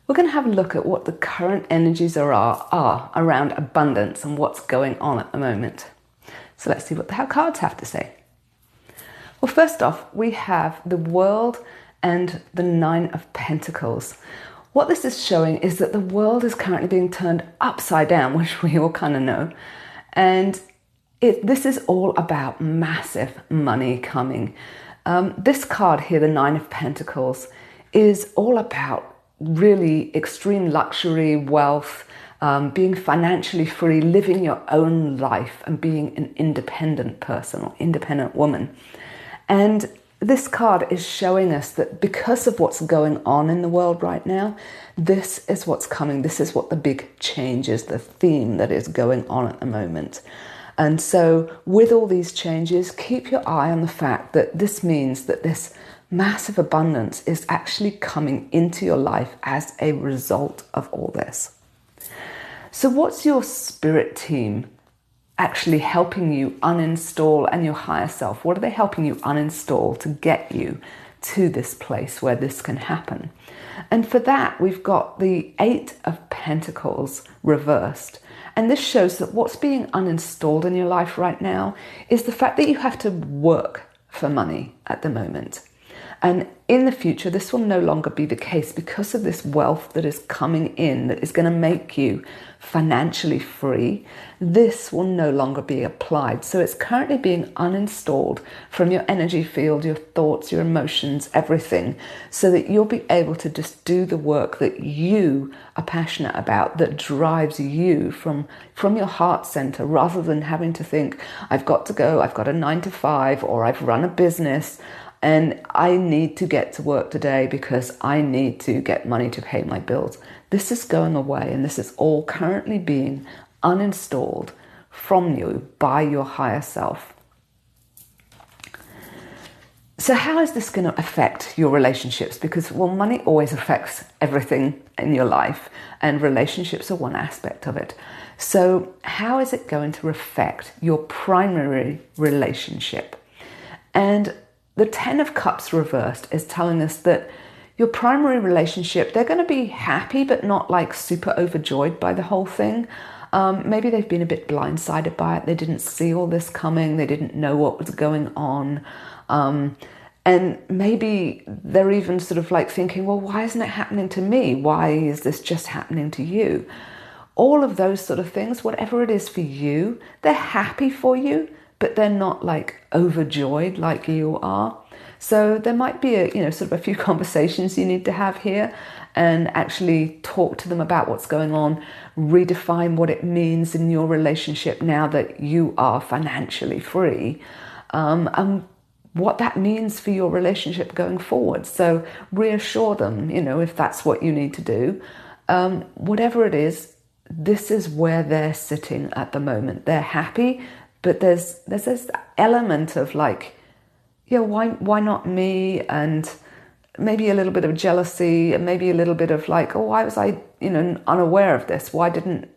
We're going to have a look at what the current energies are around abundance and what's going on at the moment. So let's see what the cards have to say. Well, first off, we have the World and the Nine of Pentacles. What this is showing is that the world is currently being turned upside down, which we all kind of know. And this is all about massive money coming. This card here, the Nine of Pentacles, is all about really extreme luxury, wealth, being financially free, living your own life and being an independent person or independent woman. And this card is showing us that because of what's going on in the world right now, this is what's coming. This is what the big change is, the theme that is going on at the moment. And so with all these changes, keep your eye on the fact that this means that this massive abundance is actually coming into your life as a result of all this. So what's your spirit team actually helping you uninstall, and your higher self? What are they helping you uninstall to get you to this place where this can happen? And for that, we've got the Eight of Pentacles reversed. And this shows that what's being uninstalled in your life right now is the fact that you have to work for money at the moment. And in the future, this will no longer be the case because of this wealth that is coming in that is going to make you financially free. This will no longer be applied. So it's currently being uninstalled from your energy field, your thoughts, your emotions, everything, so that you'll be able to just do the work that you are passionate about, that drives you from your heart center, rather than having to think, I've got to go, I've got a 9 to 5, or I've run a business, and I need to get to work today because I need to get money to pay my bills. This is going away, and this is all currently being uninstalled from you by your higher self. So how is this going to affect your relationships? Because, well, money always affects everything in your life, and relationships are one aspect of it. So how is it going to affect your primary relationship? And the Ten of Cups reversed is telling us that your primary relationship, they're going to be happy, but not like super overjoyed by the whole thing. Maybe they've been a bit blindsided by it. They didn't see all this coming. They didn't know what was going on. And maybe they're even sort of like thinking, well, why isn't it happening to me? Why is this just happening to you? All of those sort of things, whatever it is for you, they're happy for you, but they're not like overjoyed like you are. So there might be sort of a few conversations you need to have here and actually talk to them about what's going on, redefine what it means in your relationship now that you are financially free, and what that means for your relationship going forward. So reassure them, if that's what you need to do. Whatever it is, this is where they're sitting at the moment. They're happy, but there's this element of like, why not me? And maybe a little bit of jealousy, and maybe a little bit of like, oh, why was I, unaware of this? Why didn't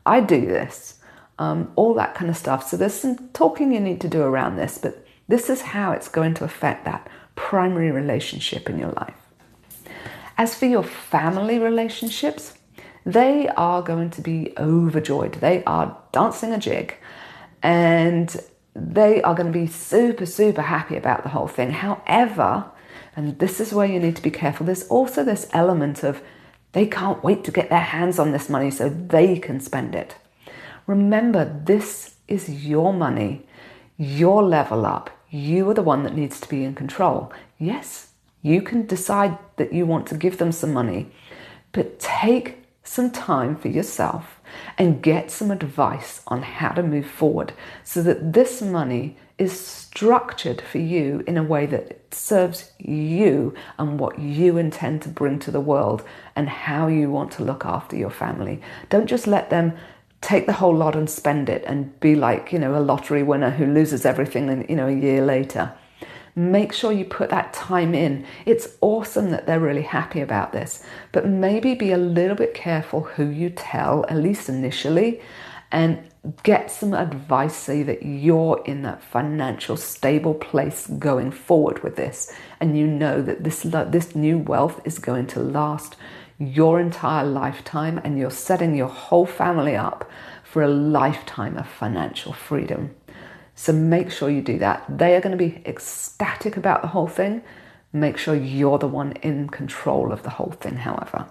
I do this? All that kind of stuff. So there's some talking you need to do around this, but this is how it's going to affect that primary relationship in your life. As for your family relationships, they are going to be overjoyed. They are dancing a jig. And they are going to be super, super happy about the whole thing. However, and this is where you need to be careful, there's also this element of they can't wait to get their hands on this money so they can spend it. Remember, this is your money, your level up. You are the one that needs to be in control. Yes, you can decide that you want to give them some money, but take some time for yourself and get some advice on how to move forward so that this money is structured for you in a way that serves you and what you intend to bring to the world and how you want to look after your family. Don't just let them take the whole lot and spend it and be like, a lottery winner who loses everything and, a year later. Make sure you put that time in. It's awesome that they're really happy about this, but maybe be a little bit careful who you tell, at least initially, and get some advice so that you're in that financial stable place going forward with this. And that this new wealth is going to last your entire lifetime, and you're setting your whole family up for a lifetime of financial freedom. So make sure you do that. They are going to be ecstatic about the whole thing. Make sure you're the one in control of the whole thing, however.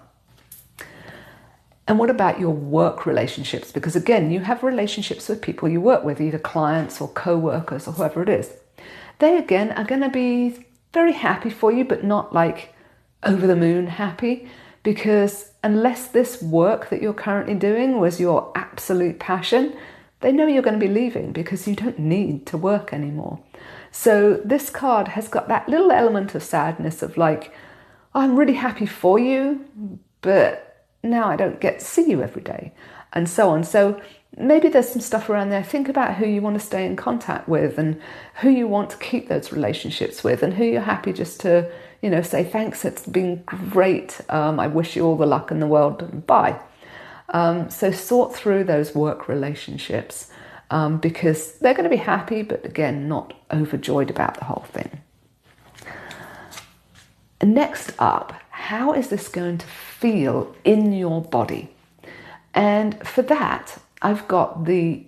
And what about your work relationships? Because again, you have relationships with people you work with, either clients or co-workers or whoever it is. They again are going to be very happy for you, but not like over the moon happy, because unless this work that you're currently doing was your absolute passion, they know you're going to be leaving because you don't need to work anymore. So this card has got that little element of sadness of like, I'm really happy for you, but now I don't get to see you every day, and so on. So maybe there's some stuff around there. Think about who you want to stay in contact with and who you want to keep those relationships with and who you're happy just to, say thanks, it's been great. I wish you all the luck in the world. Bye. So sort through those work relationships because they're going to be happy, but again, not overjoyed about the whole thing. And next up, how is this going to feel in your body? And for that, I've got the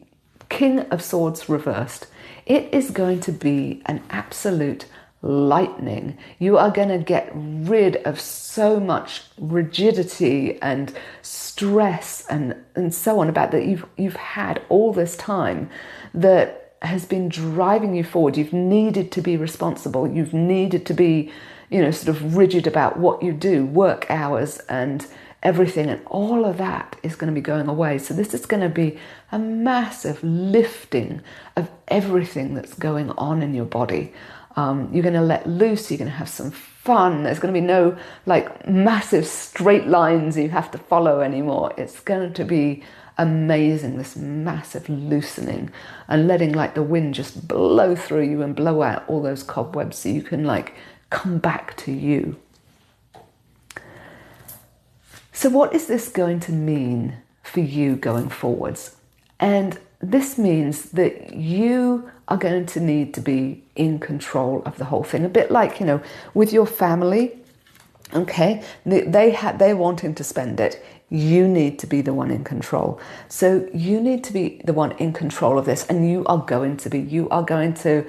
King of Swords reversed. It is going to be an absolute lightning. You are going to get rid of so much rigidity and stress and so on about that you've had all this time that has been driving you forward. You've needed to be responsible. You've needed to be sort of rigid about what you do, work hours and everything, and all of that is going to be going away. So this is going to be a massive lifting of everything that's going on in your body. You're going to let loose, you're going to have some fun. There's going to be no like massive straight lines you have to follow anymore. It's going to be amazing, this massive loosening and letting like the wind just blow through you and blow out all those cobwebs so you can like come back to you. So what is this going to mean for you going forwards? And this means that you are going to need to be in control of the whole thing. A bit like, with your family, okay, they're wanting to spend it. You need to be the one in control. So you need to be the one in control of this, and you are going to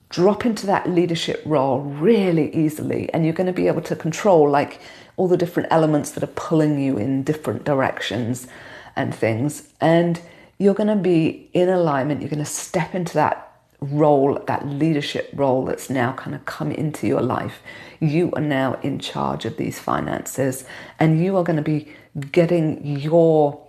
drop into that leadership role really easily, and you're going to be able to control like all the different elements that are pulling you in different directions and things, and you're going to be in alignment. You're going to step into that role, that leadership role that's now kind of come into your life. You are now in charge of these finances, and you are going to be getting your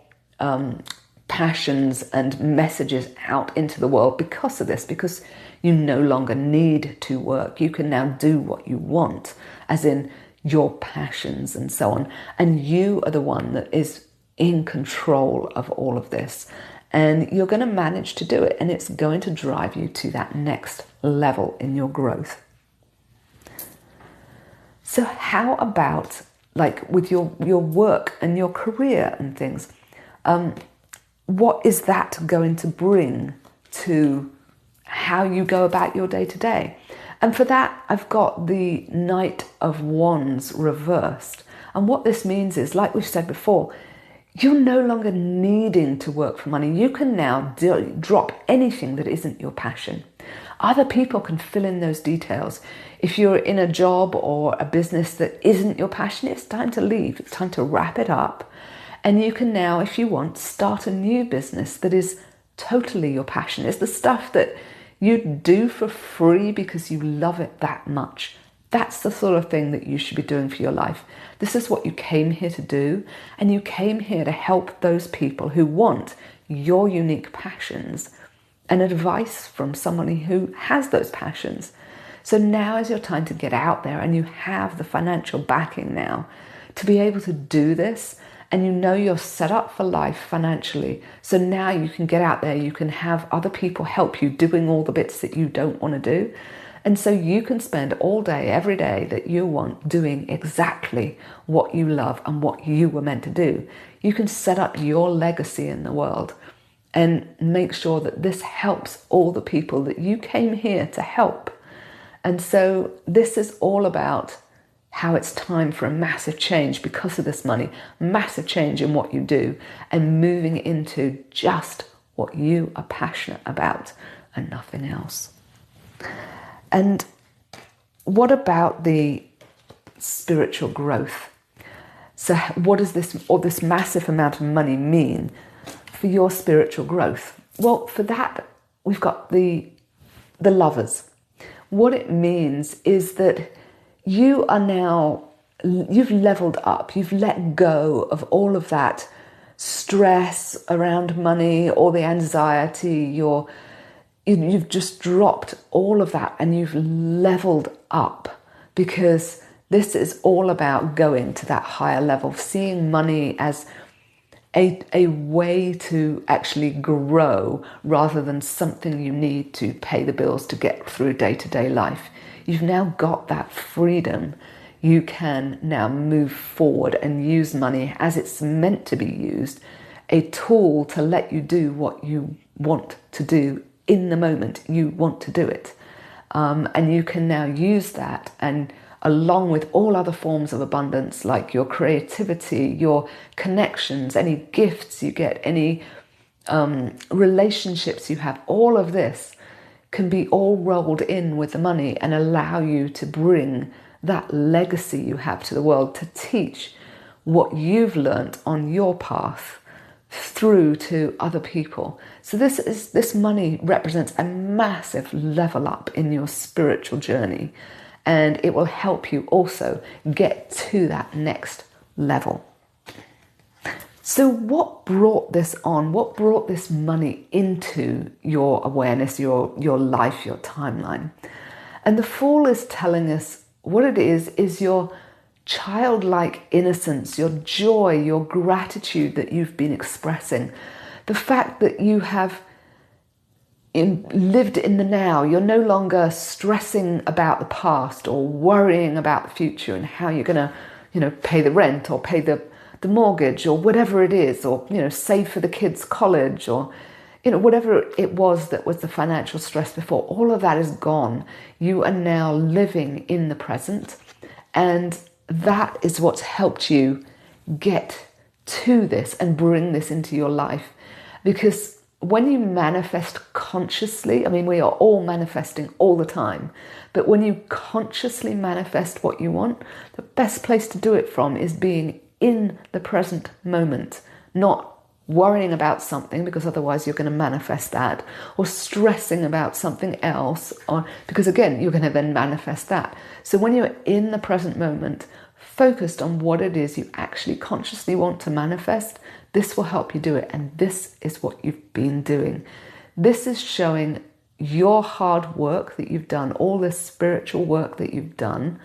passions and messages out into the world because of this, because you no longer need to work. You can now do what you want, as in your passions and so on. And you are the one that is in control of all of this. And you're going to manage to do it. And it's going to drive you to that next level in your growth. So how about like with your work and your career and things? What is that going to bring to how you go about your day to day? And for that, I've got the Knight of Wands reversed. And what this means is, like we've said before, you're no longer needing to work for money. You can now drop anything that isn't your passion. Other people can fill in those details. If you're in a job or a business that isn't your passion, it's time to leave. It's time to wrap it up. And you can now, if you want, start a new business that is totally your passion. It's the stuff that you do for free because you love it that much. That's the sort of thing that you should be doing for your life. This is what you came here to do, and you came here to help those people who want your unique passions and advice from somebody who has those passions. So now is your time to get out there, and you have the financial backing now to be able to do this, and you know you're set up for life financially. So now you can get out there, you can have other people help you doing all the bits that you don't want to do. And so you can spend all day, every day that you want doing exactly what you love and what you were meant to do. You can set up your legacy in the world and make sure that this helps all the people that you came here to help. And so this is all about how it's time for a massive change because of this money, massive change in what you do, and moving into just what you are passionate about and nothing else. And what about the spiritual growth? So what does this massive amount of money mean for your spiritual growth? Well, for that, we've got the lovers. What it means is that you've leveled up, you've let go of all of that stress around money, all the anxiety, you've just dropped all of that and you've leveled up, because this is all about going to that higher level, seeing money as a way to actually grow rather than something you need to pay the bills to get through day-to-day life. You've now got that freedom. You can now move forward and use money as it's meant to be used, a tool to let you do what you want to do in the moment you want to do it. And you can now use that, and along with all other forms of abundance, like your creativity, your connections, any gifts you get, any relationships you have, all of this can be all rolled in with the money and allow you to bring that legacy you have to the world, to teach what you've learnt on your path through to other people. So this money represents a massive level up in your spiritual journey, and it will help you also get to that next level. So what brought this on? What brought this money into your awareness, your life, your timeline? And the Fool is telling us what it is your childlike innocence, your joy, your gratitude that you've been expressing. The fact that you have lived in the now. You're no longer stressing about the past or worrying about the future and how you're going to, pay the rent or pay the mortgage or whatever it is, or, save for the kids' college, or, whatever it was that was the financial stress before. All of that is gone. You are now living in the present, and that is what's helped you get to this and bring this into your life. Because when you manifest consciously, we are all manifesting all the time, but when you consciously manifest what you want, the best place to do it from is being in the present moment, not worrying about something, because otherwise you're going to manifest that, or stressing about something else, because again, you're going to then manifest that. So when you're in the present moment, focused on what it is you actually consciously want to manifest, this will help you do it. And this is what you've been doing. This is showing your hard work that you've done, all this spiritual work that you've done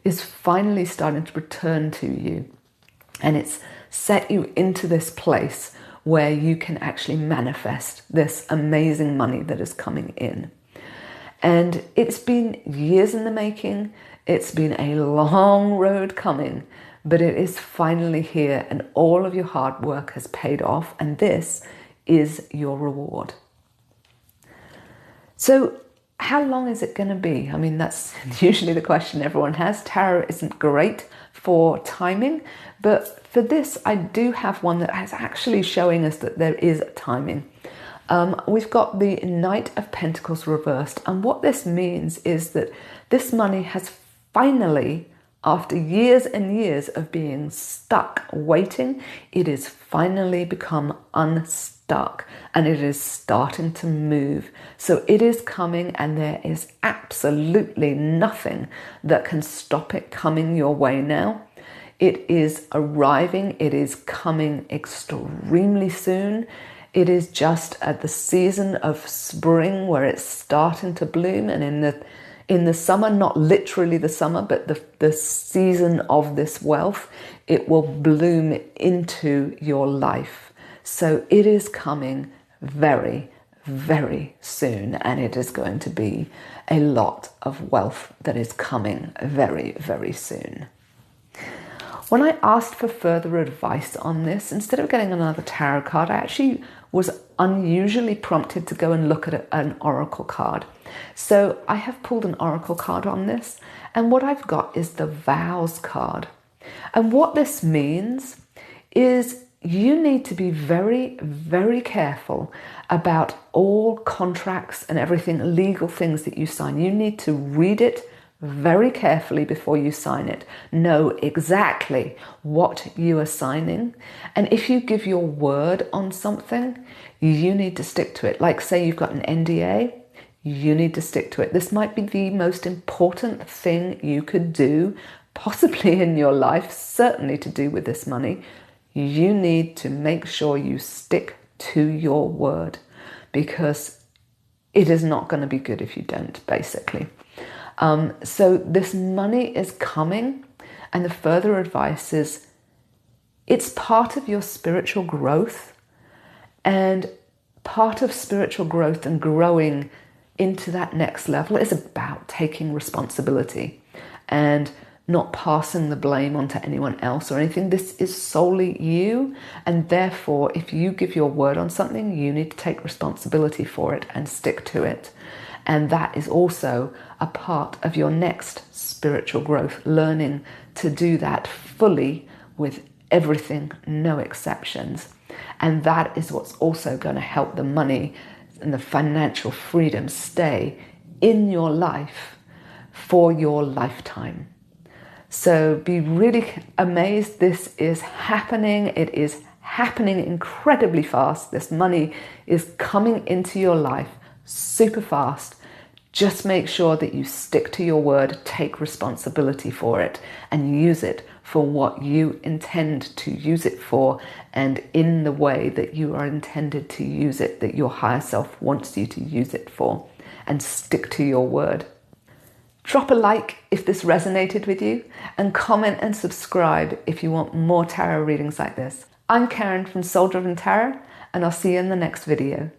is finally starting to return to you. And it's set you into this place where you can actually manifest this amazing money that is coming in. And it's been years in the making. It's been a long road coming, but it is finally here, and all of your hard work has paid off, and this is your reward. So how long is it going to be? That's usually the question everyone has. Tarot isn't great for timing, but for this, I do have one that is actually showing us that there is timing. We've got the Knight of Pentacles reversed, and what this means is that this money has finally, after years and years of being stuck, waiting, it has finally become unstuck, and it is starting to move. So it is coming, and there is absolutely nothing that can stop it coming your way now. It is arriving. It is coming extremely soon. It is just at the season of spring where it's starting to bloom, and in the summer, not literally the summer, but the season of this wealth, it will bloom into your life. So it is coming very, very soon, and it is going to be a lot of wealth that is coming very, very soon. When I asked for further advice on this, instead of getting another tarot card, I actually was unusually prompted to go and look at an oracle card. So I have pulled an oracle card on this, and what I've got is the vows card. And what this means is you need to be very, very careful about all contracts and everything, legal things that you sign. You need to read it very carefully before you sign it. Know exactly what you are signing. And if you give your word on something, you need to stick to it. Like say you've got an NDA, you need to stick to it. This might be the most important thing you could do, possibly in your life, certainly to do with this money. You need to make sure you stick to your word, because it is not going to be good if you don't, basically. So this money is coming, and the further advice is it's part of your spiritual growth, and part of spiritual growth and growing into that next level is about taking responsibility and not passing the blame onto anyone else or anything. This is solely you, and therefore if you give your word on something, you need to take responsibility for it and stick to it. And that is also a part of your next spiritual growth, learning to do that fully with everything, no exceptions. And that is what's also going to help the money and the financial freedom stay in your life for your lifetime. So be really amazed. This is happening. It is happening incredibly fast. This money is coming into your life super fast. Just make sure that you stick to your word, take responsibility for it, and use it for what you intend to use it for, and in the way that you are intended to use it, that your higher self wants you to use it for, and stick to your word. Drop a like if this resonated with you, and comment and subscribe if you want more tarot readings like this. I'm Karen from Soul Driven Tarot, and I'll see you in the next video.